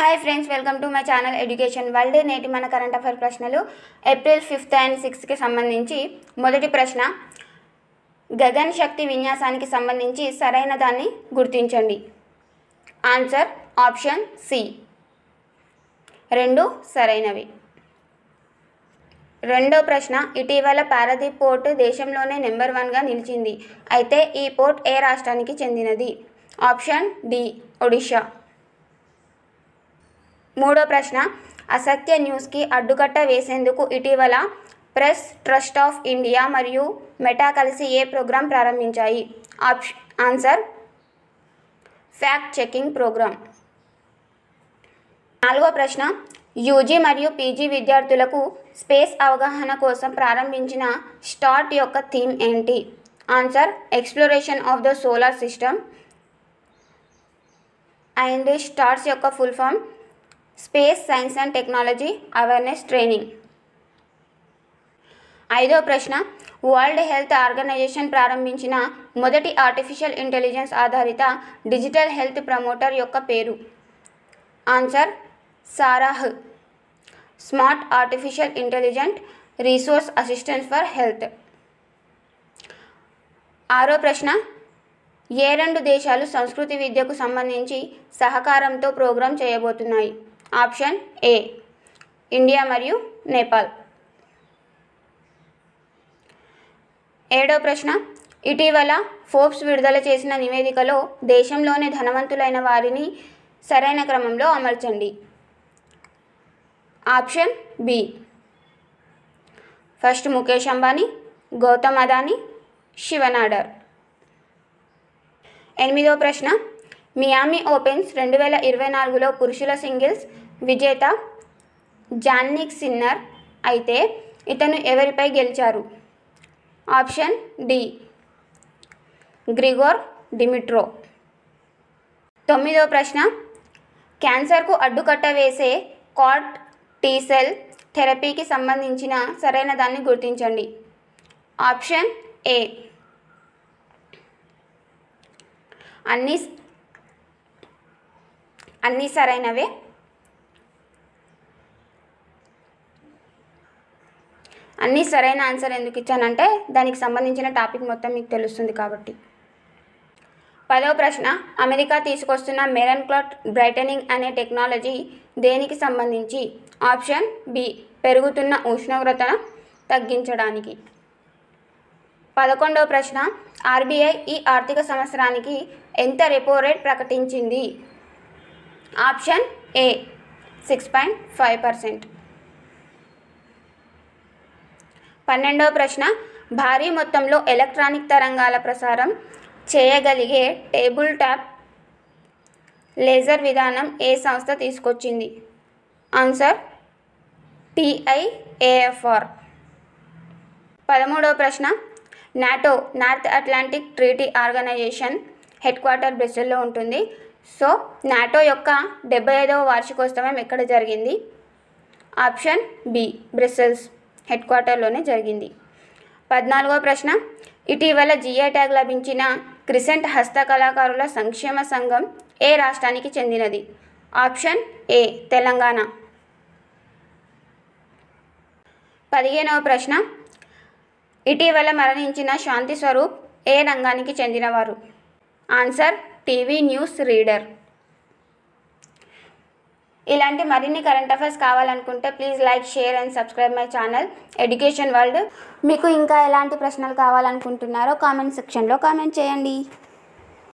Hi friends, welcome to my channel Education world. నేటి మన current affair ప్రశ్నలు April 5th and 6th సంబంధించి. మొదటి ప్రశ్న, గగన్ శక్తి విన్యాసానికి సంబంధించి సరైన దాన్ని గుర్తించండి. ఆన్సర్ ఆప్షన్ సి, 2 సరైనవి. రెండో ప్రశ్న, ఇటీవల పారదీప్ పోర్ట్ దేశంలోనే నెంబర్ 1గా నిలిచింది. అయితే ఈ పోర్ట్ ఏ రాష్ట్రానికి చెందినది? Option D, Odisha. మూడో ప్రశ్న, అసత్య న్యూస్కి అడ్డుకట్ట వేసేందుకు ఇటీవల ప్రెస్ ట్రస్ట్ ఆఫ్ ఇండియా మరియు మెటా కలిసి ఏ ప్రోగ్రాం ప్రారంభించాయి? Answer fact checking program. నాలుగో ప్రశ్న, యూజీ మరియు పీజీ విద్యార్థులకు స్పేస్ అవగాహన కోసం ప్రారంభించిన స్టార్ట్ యొక్క థీమ్ ఏంటి? Answer exploration of the solar system. And START's యొక్క full form space science and technology awareness training. ఐదో ప్రశ్న, వరల్డ్ హెల్త్ ఆర్గనైజేషన్ ప్రారంభించిన మొదటి ఆర్టిఫిషియల్ ఇంటెలిజెన్స్ ఆధారిత డిజిటల్ హెల్త్ ప్రమోటర్ యొక్క పేరు? Answer SARAH, smart artificial intelligent resource assistance for health. ఆరో ప్రశ్న, ఏ 2 దేశాలు సంస్కృతి విద్యకు సంబంధించి సహకారంతో ప్రోగ్రాం చేయబోతున్నాయి? ఆప్షన్ ఏ, ఇండియా మరియు నేపాల్. ఏడో ప్రశ్న, ఇటీవల ఫోర్బ్స్ విడుదల చేసిన నివేదికలో దేశంలోని ధనవంతులైన వారిని సరైన క్రమంలో అమర్చండి. Option B, first Mukesh Ambani, Gautam Adani, Shiv Nadar. ఎనిమిదో ప్రశ్న, మియామి ఓపెన్స్ 2024లో పురుషుల సింగిల్స్ విజేత జాన్నిక్ సిన్నర్. అయితే ఇతను ఎవరిపై గెలిచారు? Option D, Grigor Dimitrov. తొమ్మిదో ప్రశ్న, క్యాన్సర్కు అడ్డుకట్ట వేసే కాట్ టీ-సెల్ థెరపీకి సంబంధించిన సరైన దాన్ని గుర్తించండి. ఆప్షన్ ఏ, అన్నీ సరైనవే. అన్నీ సరైన ఆన్సర్ ఎందుకు ఇచ్చానంటే దానికి సంబంధించిన టాపిక్ మొత్తం మీకు తెలుస్తుంది కాబట్టి. 10వ ప్రశ్న, అమెరికా తీసుకొస్తున్న మెరన్ క్లాత్ బ్రైటనింగ్ అనే టెక్నాలజీ దేనికి సంబంధించి? ఆప్షన్ బి, పెరుగుతున్న ఉష్ణోగ్రతను తగ్గించడానికి. 11వ ప్రశ్న, ఆర్బీఐ ఈ ఆర్థిక సంవత్సరానికి ఎంత రెపో రేట్ ప్రకటించింది? Option A, 6.5%. 12వ ప్రశ్న, భారీ మొత్తంలో ఎలక్ట్రానిక్ తరంగాల ప్రసారం చేయగలిగే టేబుల్ టాప్ లేజర్ విధానం ఏ సంస్థ తీసుకొచ్చింది? Answer TIAFR. 13వ ప్రశ్న, NATO North Atlantic Treaty Organization headquarter బ్రస్సెల్లో ఉంటుంది. సో నాటో యొక్క 75వ వార్షికోత్సవం ఎక్కడ జరిగింది? ఆప్షన్ బి, బ్రస్సెల్స్ హెడ్ క్వార్టర్లోనే జరిగింది. 14వ ప్రశ్న, ఇటీవల జిఐ ట్యాగ్ లభించిన క్రిసెంట్ హస్తకళాకారుల సంక్షేమ సంఘం ఏ రాష్ట్రానికి చెందినది? Option A, Telangana. 15వ ప్రశ్న, ఇటీవల మరణించిన శాంతి స్వరూప్ ఏ రంగానికి చెందినవారు? Answer TV news reader. ఇలాంటి మరిన్ని కరెంట్ అఫైర్స్ కావాలనుకుంటే please like, share and subscribe my channel Education World. మీకు ఇంకా ఎలాంటి ప్రశ్నలు కావాలనుకుంటున్నారో కామెంట్ సెక్షన్లో కామెంట్ చేయండి.